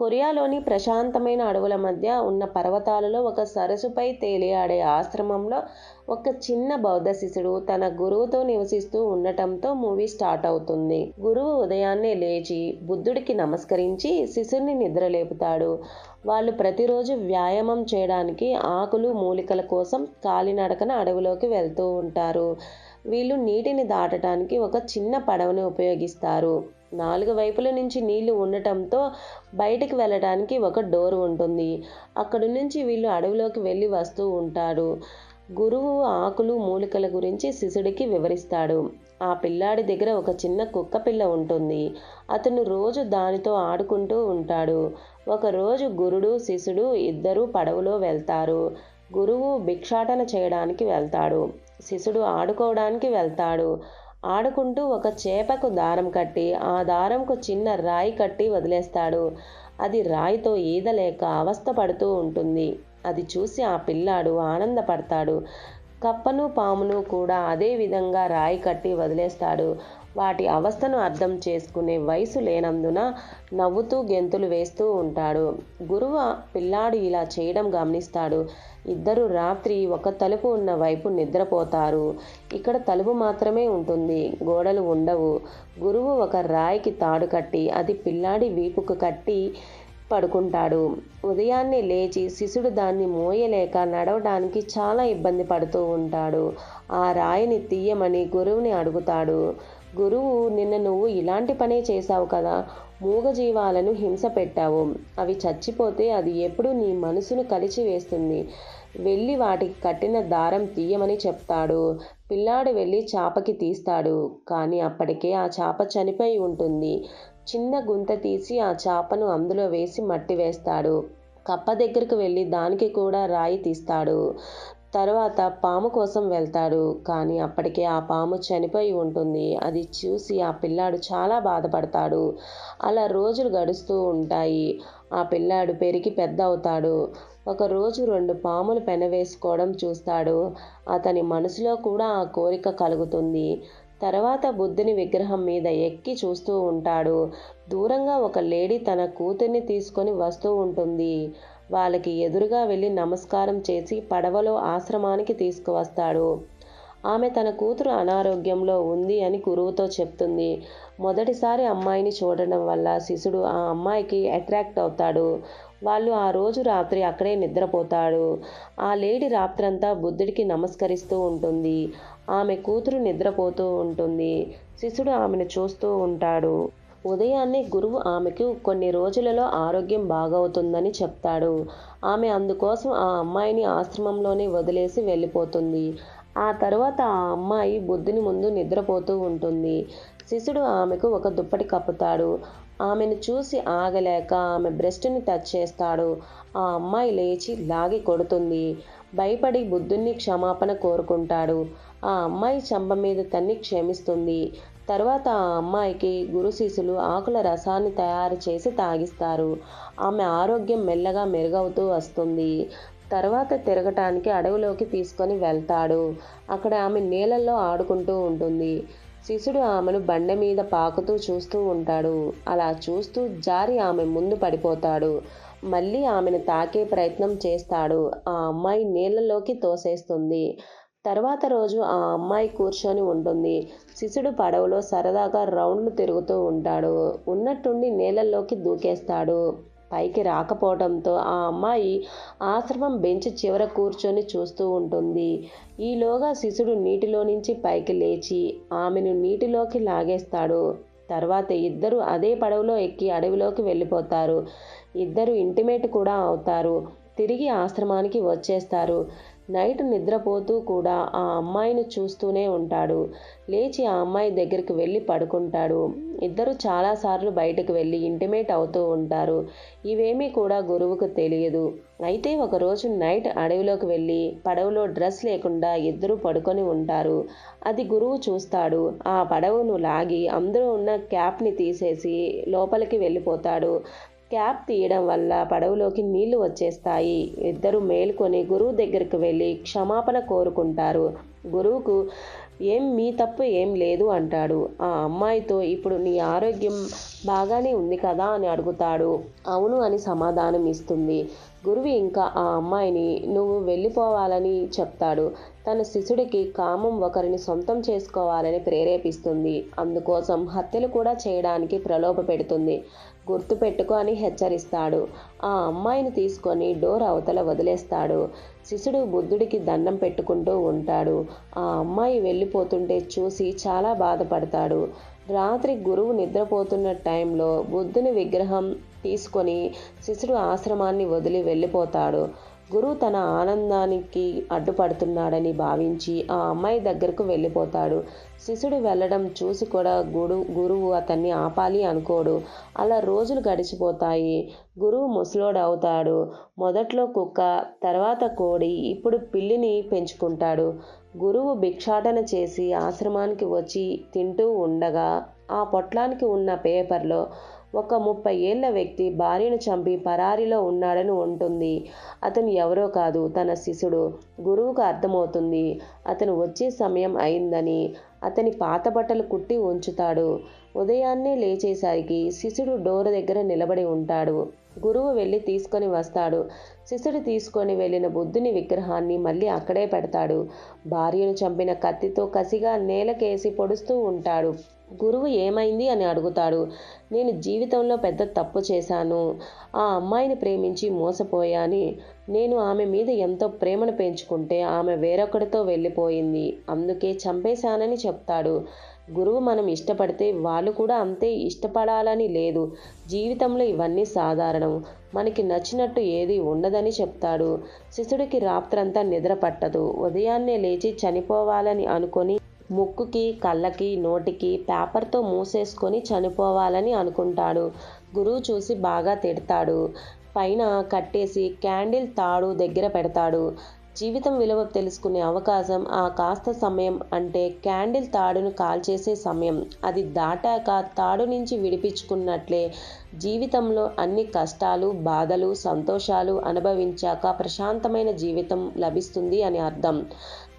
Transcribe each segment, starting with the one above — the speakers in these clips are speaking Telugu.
కొరియాలోని ప్రశాంతమైన అడవుల మధ్య ఉన్న పర్వతాలలో ఒక సరస్సుపై తేలియాడే ఆశ్రమంలో ఒక చిన్న బౌద్ధ శిష్యుడు తన గురువుతో నివసిస్తూ ఉండటంతో మూవీ స్టార్ట్ అవుతుంది. గురువు ఉదయాన్నే లేచి బుద్ధుడికి నమస్కరించి శిష్యుడిని నిద్రలేపుతాడు. వాళ్ళు ప్రతిరోజు వ్యాయామం చేయడానికి ఆకులు మూలికల కోసం కాలినడకన అడవిలోకి వెళ్తూ ఉంటారు. వీళ్ళు నీటిని దాటడానికి ఒక చిన్న పడవని ఉపయోగిస్తారు. 4 వైపుల నుంచి నీళ్లు ఉండటంతో బయటికి వెళ్ళడానికి ఒక డోర్ ఉంటుంది. అక్కడి నుంచి వీళ్ళు అడవిలోకి వెళ్ళి వస్తూ ఉంటారు. గురువు ఆకులు మూలికల గురించి శిష్యుడికి వివరిస్తాడు. ఆ పిల్లాడి దగ్గర ఒక చిన్న కుక్క పిల్ల ఉంటుంది. అతను రోజు దానితో ఆడుకుంటూ ఉంటాడు. ఒకరోజు గురుడు శిష్యుడు ఇద్దరూ పడవలో వెళ్తారు. గురువు భిక్షాటన చేయడానికి వెళ్తాడు. శిష్యుడు ఆడుకోవడానికి వెళ్తాడు. ఆడుకుంటూ ఒక చేపకు దారం కట్టి ఆ దారంకు చిన్న రాయి కట్టి వదిలేస్తాడు. అది రాయితో ఈదలేక అవస్థ పడుతూ ఉంటుంది. అది చూసి ఆ పిల్లాడు ఆనందపడతాడు. కప్పను పామును కూడా అదే విధంగా రాయి కట్టి వదిలేస్తాడు. వాటి అవస్థను అర్థం చేసుకునే వయసు లేనందున నవ్వుతూ గెంతులు వేస్తూ ఉంటాడు. గురువు ఆ పిల్లాడు ఇలా చేయడం గమనిస్తాడు. ఇద్దరు రాత్రి ఒక తలుపు ఉన్న వైపు నిద్రపోతారు. ఇక్కడ తలుపు మాత్రమే ఉంటుంది, గోడలు ఉండవు. గురువు ఒక రాయికి తాడు కట్టి అది పిల్లాడి వీపుకు కట్టి పడుకుంటాడు. ఉదయాన్నే లేచి శిష్యుడు దాన్ని మోయలేక నడవడానికి చాలా ఇబ్బంది పడుతూ ఉంటాడు. ఆ రాయిని తీయమని గురువుని అడుగుతాడు. గురువు, నిన్న నువ్వు ఇలాంటి పనే చేశావు కదా, మూగజీవాలను హింస పెట్టావు. అవి చచ్చిపోతే అది ఎప్పుడూ నీ మనసును కలిచివేస్తుంది. వెళ్ళి వాటికి కట్టిన దారం తీయమని చెప్తాడు. పిల్లాడు వెళ్ళి చాపకి తీస్తాడు. కానీ అప్పటికే ఆ చాప చనిపోయి ఉంటుంది. చిన్న గుంత తీసి ఆ చాపను అందులో వేసి మట్టి వేస్తాడు. కప్ప దగ్గరకు వెళ్ళి దానికి కూడా రాయి తీస్తాడు. తర్వాత పాము కోసం వెళ్తాడు. కానీ అప్పటికే ఆ పాము చనిపోయి ఉంటుంది. అది చూసి ఆ పిల్లాడు చాలా బాధపడతాడు. అలా రోజులు గడుస్తూ ఉంటాయి. ఆ పిల్లాడు పెరిగి పెద్ద అవుతాడు. ఒకరోజు 2 పాములు పెనవేసుకోవడం చూస్తాడు. అతని మనసులో కూడా ఆ కోరిక కలుగుతుంది. తర్వాత బుద్ధుని విగ్రహం మీద ఎక్కి చూస్తూ ఉంటాడు. దూరంగా ఒక లేడీ తన కూతుర్ని తీసుకొని వస్తూ ఉంటుంది. వాళ్ళకి ఎదురుగా వెళ్ళి నమస్కారం చేసి పడవలో ఆశ్రమానికి తీసుకువస్తాడు. ఆమె తన కూతురు అనారోగ్యంలో ఉంది అని గురువుతో చెప్తుంది. మొదటిసారి అమ్మాయిని చూడడం వల్ల శిష్యుడు ఆ అమ్మాయికి అట్రాక్ట్ అవుతాడు. వాళ్ళు ఆ రోజు రాత్రి అక్కడే నిద్రపోతాడు. ఆ లేడీ రాత్రంతా బుద్ధుడికి నమస్కరిస్తూ ఉంటుంది. ఆమె కూతురు నిద్రపోతూ ఉంటుంది. శిష్యుడు ఆమెను చూస్తూ ఉంటాడు. ఉదయాన్నే గురువు ఆమెకు కొన్ని రోజులలో ఆరోగ్యం బాగవుతుందని చెప్తాడు. ఆమె అందుకోసం ఆ అమ్మాయిని ఆశ్రమంలోనే వదిలేసి వెళ్ళిపోతుంది. ఆ తర్వాత ఆ అమ్మాయి బుద్ధుని ముందు నిద్రపోతూ ఉంటుంది. శిష్యుడు ఆమెకు ఒక దుప్పటి కప్పుతాడు. ఆమెను చూసి ఆగలేక ఆమె బ్రెస్ట్ని టచ్ చేస్తాడు. ఆ అమ్మాయి లేచి లాగి కొడుతుంది. భయపడి బుద్ధుణ్ణి క్షమాపణ కోరుకుంటాడు. ఆ అమ్మాయి చెంప మీద తన్ని క్షమిస్తుంది. తర్వాత ఆ అమ్మాయికి గురు శిష్యులు ఆకుల రసాన్ని తయారు చేసి తాగిస్తారు. ఆమె ఆరోగ్యం మెల్లగా మెరుగవుతూ వస్తుంది. తర్వాత తిరగటానికి అడవిలోకి తీసుకొని వెళ్తాడు. అక్కడ ఆమె నీళ్ళల్లో ఆడుకుంటూ ఉంటుంది. శిష్యుడు ఆమెను బండ మీద పాకుతూ చూస్తూ ఉంటాడు. అలా చూస్తూ జారి ఆమె ముందు పడిపోతాడు. మళ్ళీ ఆమెను తాకే ప్రయత్నం చేస్తాడు. ఆ అమ్మాయి నీళ్ళలోకి తోసేస్తుంది. తర్వాత రోజు ఆ అమ్మాయి కూర్చొని ఉంటుంది. శిష్యుడు పడవలో సరదాగా రౌండ్లు తిరుగుతూ ఉంటాడు. ఉన్నట్టుండి నీళ్ళల్లోకి దూకేస్తాడు. పైకి రాకపోవడంతో ఆ అమ్మాయి ఆశ్రమం బెంచ్ చివర కూర్చొని చూస్తూ ఉంటుంది. ఈలోగా శిష్యుడు నీటిలో నుంచి పైకి లేచి ఆమెను నీటిలోకి లాగేస్తాడు. తర్వాత ఇద్దరు అదే పడవలో ఎక్కి అడవిలోకి వెళ్ళిపోతారు. ఇద్దరు ఇంటిమేట్ కూడా అవుతారు. తిరిగి ఆశ్రమానికి వచ్చేస్తారు. నైట్ నిద్రపోతూ కూడా ఆ అమ్మాయిని చూస్తూనే ఉంటాడు. లేచి ఆ అమ్మాయి దగ్గరికి వెళ్ళి పడుకుంటాడు. ఇద్దరు చాలాసార్లు బయటకు వెళ్ళి ఇంటిమేట్ అవుతూ ఉంటారు. ఇవేమీ కూడా గురువుకు తెలియదు. అయితే ఒకరోజు నైట్ అడవిలోకి వెళ్ళి పడవలో డ్రెస్ లేకుండా ఇద్దరు పడుకొని ఉంటారు. అది గురువు చూస్తాడు. ఆ పడవను లాగి అందులో ఉన్న క్యాప్ని తీసేసి లోపలికి వెళ్ళిపోతాడు. క్యాప్ తీయడం వల్ల పడవలోకి నీళ్లు వచ్చేస్తాయి. ఇద్దరు మేలుకొని గురువు దగ్గరికి వెళ్ళి క్షమాపణ కోరుకుంటారు. గురువుకు మీ తప్పు ఏం లేదు అంటాడు. ఆ అమ్మాయితో ఇప్పుడు నీ ఆరోగ్యం బాగానే ఉంది కదా అని అడుగుతాడు. అవును అని సమాధానం ఇస్తుంది. గురువు ఇంకా ఆ అమ్మాయిని నువ్వు వెళ్ళిపోవాలని చెప్తాడు. తన శిష్యుడికి కామం ఒకరిని సొంతం చేసుకోవాలని ప్రేరేపిస్తుంది. అందుకోసం హత్యలు కూడా చేయడానికి ప్రలోభ పెడుతుంది. గుర్తుపెట్టుకో అని హెచ్చరిస్తాడు. ఆ అమ్మాయిని తీసుకొని డోర్ అవతల వదిలేస్తాడు. శిష్యుడు బుద్ధుడికి దండం పెట్టుకుంటూ ఉంటాడు. ఆ అమ్మాయి వెళ్ళిపోతుంటే చూసి చాలా బాధపడతాడు. రాత్రి గురువు నిద్రపోతున్న టైంలో బుద్ధుని విగ్రహం తీసుకొని శిష్యుడు ఆశ్రమాన్ని వదిలి వెళ్ళిపోతాడు. గురువు తన ఆనందానికి అడ్డుపడుతున్నాడని భావించి ఆ అమ్మాయి దగ్గరకు వెళ్ళిపోతాడు. శిష్యుడు వెళ్ళడం చూసి కూడా గురువు అతన్ని ఆపాలి అనుకోడు. అలా రోజులు గడిచిపోతాయి. గురువు ముసలోడు అవుతాడు. మొదట్లో కుక్క, తర్వాత కోడి, ఇప్పుడు పిల్లిని పెంచుకుంటాడు. గురువు భిక్షాటన చేసి ఆశ్రమానికి వచ్చి తింటూ ఉండగా ఆ పొట్లానికి ఉన్న పేపర్లో ఒక 30 ఏళ్ల వ్యక్తి భార్యను చంపి పరారీలో ఉన్నాడని ఉంటుంది. అతను ఎవరో కాదు, తన శిష్యుడు. గురువుకు అర్థమవుతుంది అతను వచ్చే సమయం అయిందని. అతని పాత బట్టలు కుట్టి ఉంచుతాడు. ఉదయాన్నే లేచేసరికి శిష్యుడు డోర్ దగ్గర నిలబడి ఉంటాడు. గురువు వెళ్ళి తీసుకొని వస్తాడు. శిష్యుడు తీసుకొని వెళ్ళిన బుద్ధుని విగ్రహాన్ని మళ్ళీ అక్కడే పెడతాడు. భార్యను చంపిన కత్తితో కసిగా నేలకేసి పొడుస్తూ ఉంటాడు. గురువు ఏమైంది అని అడుగుతాడు. నేను జీవితంలో పెద్ద తప్పు చేశాను. ఆ అమ్మాయిని ప్రేమించి మోసపోయాని. నేను ఆమె మీద ఎంతో ప్రేమను పెంచుకుంటే ఆమె వేరొకడితో వెళ్ళిపోయింది. అందుకే చంపేశానని చెప్తాడు. గురువు మనం ఇష్టపడితే వాళ్ళు కూడా అంతే ఇష్టపడాలని లేదు. జీవితంలో ఇవన్నీ సాధారణం. మనకి నచ్చినట్టు ఏది ఉండదని చెప్తాడు. శిష్యుడికి రాత్రంతా నిద్ర పట్టదు. ఉదయాన్నే లేచి చనిపోవాలని అనుకొని ముక్కుకి, కళ్ళకి, నోటికి పేపర్తో మూసేసుకొని చనిపోవాలని అనుకుంటాడు. గురువు చూసి బాగా తిడతాడు. పైన కట్టేసి క్యాండిల్ తాడు దగ్గర పెడతాడు. జీవితం విలువ తెలుసుకునే అవకాశం ఆ కాస్త సమయం, అంటే క్యాండిల్ తాడును కాల్చేసే సమయం. అది దాటాక తాడు నుంచి విడిపించుకున్నట్లే జీవితంలో అన్ని కష్టాలు, బాధలు, సంతోషాలు అనుభవించాక ప్రశాంతమైన జీవితం లభిస్తుంది అని అర్థం.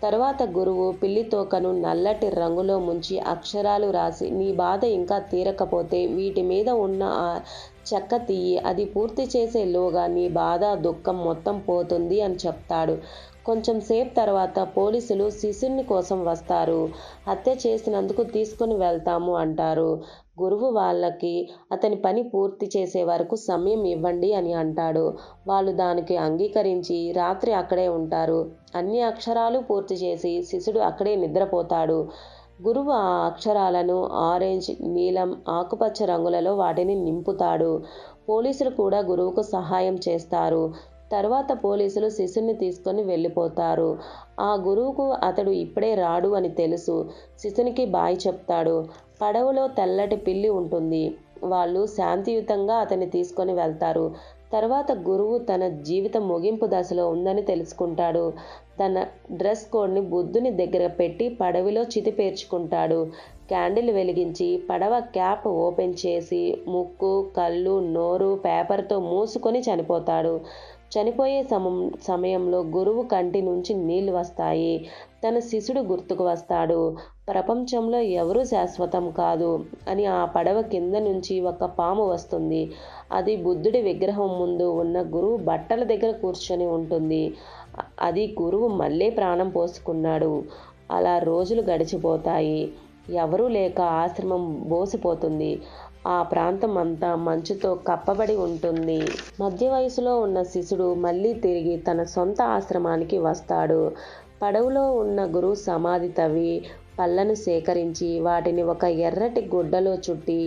తర్వాత గురువు పిల్లి తోకను నల్లటి రంగులో ముంచి అక్షరాలు రాసి, నీ బాధ ఇంకా తీరకపోతే వీటి మీద ఉన్న ఆ చెక్క తీయి, అది పూర్తి చేసేలోగా నీ బాధ, దుఃఖం మొత్తం పోతుంది అని చెప్తాడు. కొంచెం సేపు తర్వాత పోలీసులు శిష్యుని కోసం వస్తారు. హత్య చేసినందుకు తీసుకుని వెళ్తాము అంటారు. గురువు వాళ్ళకి అతని పని పూర్తి చేసే వరకు సమయం ఇవ్వండి అని అంటాడు. వాళ్ళు దానికి అంగీకరించి రాత్రి అక్కడే ఉంటారు. అన్ని అక్షరాలు పూర్తి చేసి శిష్యుడు అక్కడే నిద్రపోతాడు. గురువు ఆ అక్షరాలను ఆరెంజ్, నీలం, ఆకుపచ్చ రంగులలో వాటిని నింపుతాడు. పోలీసులు కూడా గురువుకు సహాయం చేస్తారు. తర్వాత పోలీసులు శిష్యుని తీసుకొని వెళ్ళిపోతారు. ఆ గురువుకు అతడు ఇప్పుడే రాడు అని తెలుసు. శిష్యునికి బాయ్ చెప్తాడు. పడవలో తెల్లటి పిల్లి ఉంటుంది. వాళ్ళు శాంతియుతంగా అతన్ని తీసుకొని వెళ్తారు. తర్వాత గురువు తన జీవితం ముగింపు దశలో ఉందని తెలుసుకుంటాడు. తన డ్రెస్ కోడ్ని బుద్ధుని దగ్గర పెట్టి పడవలో చితి పేర్చుకుంటాడు. క్యాండిల్ వెలిగించి పడవ క్యాప్ ఓపెన్ చేసి ముక్కు, కళ్ళు, నోరు పేపర్తో మూసుకొని చనిపోతాడు. చనిపోయే సమయంలో గురువు కంటి నుంచి నీళ్లు వస్తాయి. తన శిష్యుడు గుర్తుకు వస్తాడు. ప్రపంచంలో ఎవరూ శాశ్వతం కాదు అని. ఆ పడవ కింద నుంచి ఒక పాము వస్తుంది. అది బుద్ధుడి విగ్రహం ముందు ఉన్న గురువు బట్టల దగ్గర కూర్చొని ఉంటుంది. అది గురువు మళ్ళీ ప్రాణం పోసుకున్నాడు. అలా రోజులు గడిచిపోతాయి. ఎవరూ లేక ఆశ్రమం బోసిపోతుంది. ఆ ప్రాంతం అంతా మంచుతో కప్పబడి ఉంటుంది. మధ్య వయసులో ఉన్న శిష్యుడు మళ్ళీ తిరిగి తన సొంత ఆశ్రమానికి వస్తాడు. పడవలో ఉన్న గురువు సమాధి తవ్వి పళ్ళను సేకరించి వాటిని ఒక ఎర్రటి గుడ్డలో చుట్టి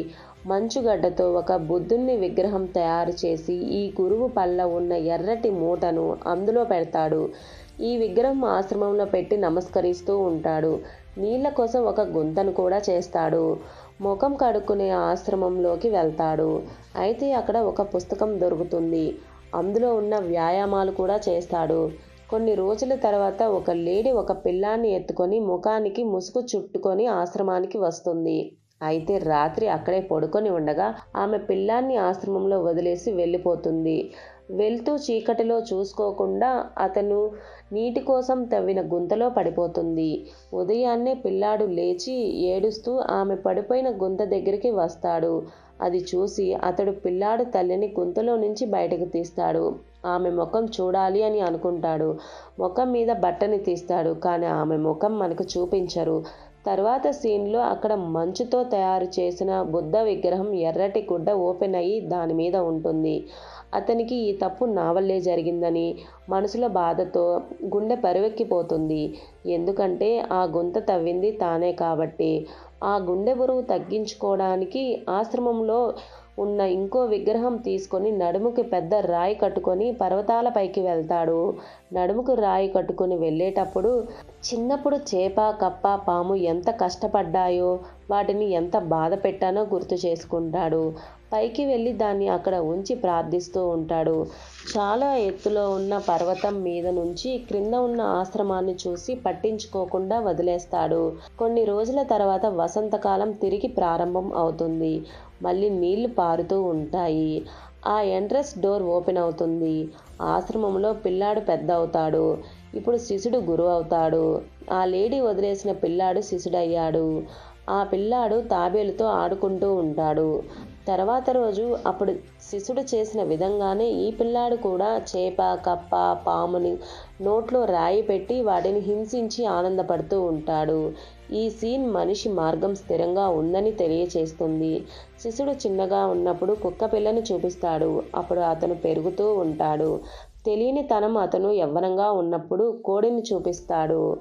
మంచుగడ్డతో ఒక బుద్ధుని విగ్రహం తయారు చేసి ఈ గురువు పళ్ళ ఉన్న ఎర్రటి మూటను అందులో పెడతాడు. ఈ విగ్రహం ఆశ్రమంలో పెట్టి నమస్కరిస్తూ ఉంటాడు. నీళ్ల కోసం ఒక గుంతను కూడా చేస్తాడు. ముఖం కడుక్కునే ఆశ్రమంలోకి వెళ్తాడు. అయితే అక్కడ ఒక పుస్తకం దొరుకుతుంది. అందులో ఉన్న వ్యాయామాలు కూడా చేస్తాడు. కొన్ని రోజుల తర్వాత ఒక లేడీ ఒక పిల్లాన్ని ఎత్తుకొని ముఖానికి ముసుగు చుట్టుకొని ఆశ్రమానికి వస్తుంది. అయితే రాత్రి అక్కడే పడుకొని ఉండగా ఆమె పిల్లాన్ని ఆశ్రమంలో వదిలేసి వెళ్ళిపోతుంది. వెళ్తూ చీకటిలో చూసుకోకుండా అతను నీటి కోసం తవ్విన గుంతలో పడిపోతుంది. ఉదయాన్నే పిల్లాడు లేచి ఏడుస్తూ ఆమె పడిపోయిన గుంత దగ్గరికి వస్తాడు. అది చూసి అతడు పిల్లాడు తల్లిని గుంతలో నుంచి బయటకు తీస్తాడు. ఆమె ముఖం చూడాలి అని అనుకుంటాడు. ముఖం మీద బట్టని తీస్తాడు. కానీ ఆమె ముఖం మనకు చూపించరు. తర్వాత సీన్లో అక్కడ మంచుతో తయారు చేసిన బుద్ధ విగ్రహం ఎర్రటి గుడ్డ ఓపెన్ అయ్యి దాని మీద ఉంటుంది. అతనికి ఈ తప్పు నా వల్లే జరిగిందని మనసులో బాధతో గుండె పరువెక్కిపోతుంది. ఎందుకంటే ఆ గుంత తవ్వింది తానే కాబట్టి. ఆ గుండె బరువు తగ్గించుకోవడానికి ఆశ్రమంలో ఉన్న ఇంకో విగ్రహం తీసుకొని నడుముకి పెద్ద రాయి కట్టుకొని పర్వతాలపైకి వెళ్తాడు. నడుముకు రాయి కట్టుకొని వెళ్ళేటప్పుడు చిన్నప్పుడు చేప, కప్ప, పాము ఎంత కష్టపడ్డాయో, వాటిని ఎంత బాధ పెట్టానో గుర్తు చేసుకుంటాడు. పైకి వెళ్ళి దాన్ని అక్కడ ఉంచి ప్రార్థిస్తూ ఉంటాడు. చాలా ఎత్తులో ఉన్న పర్వతం మీద నుంచి క్రింద ఉన్న ఆశ్రమాన్ని చూసి పట్టించుకోకుండా వదిలేస్తాడు. కొన్ని రోజుల తర్వాత వసంతకాలం తిరిగి ప్రారంభం అవుతుంది. మళ్ళీ నీళ్లు పారుతూ ఉంటాయి. ఆ ఎంట్రన్స్ డోర్ ఓపెన్ అవుతుంది. ఆశ్రమంలో పిల్లాడు పెద్ద అవుతాడు. ఇప్పుడు శిశుడు గురువు అవుతాడు. ఆ లేడీ వదిలేసిన పిల్లాడు శిశుడయ్యాడు. ఆ పిల్లాడు తాబేలుతో ఆడుకుంటూ ఉంటాడు. తర్వాత రోజు అప్పుడు శిశుడు చేసిన విధంగానే ఈ పిల్లాడు కూడా చేప, కప్ప, పాముని నోట్లో రాయి పెట్టి వాటిని హింసించి ఆనందపడుతూ ఉంటాడు. ఈ సీన్ మనిషి మార్గం స్థిరంగా ఉందని తెలియచేస్తుంది. శిశుడు చిన్నగా ఉన్నప్పుడు కుక్క పిల్లని చూపిస్తాడు. అప్పుడు అతను పెరుగుతూ ఉంటాడు. తెలియని తనం అతను యవ్వనంగా ఉన్నప్పుడు కోడిని చూపిస్తాడు.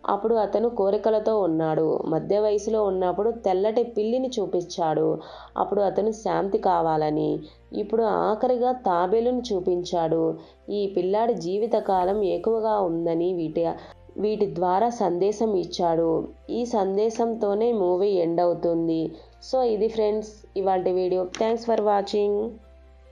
అప్పుడు అతను కోరికలతో ఉన్నాడు. మధ్య వయసులో ఉన్నప్పుడు తెల్లటి పిల్లిని చూపించాడు. అప్పుడు అతను శాంతి కావాలని. ఇప్పుడు ఆఖరిగా తాబేలును చూపించాడు. ఈ పిల్లాడి జీవితకాలం ఎక్కువగా ఉందని వీటి ద్వారా సందేశం ఇచ్చాడు. ఈ సందేశంతోనే మూవీ ఎండ్ అవుతుంది. సో ఇది ఫ్రెండ్స్ ఇవాల్టి వీడియో. Thanks for watching.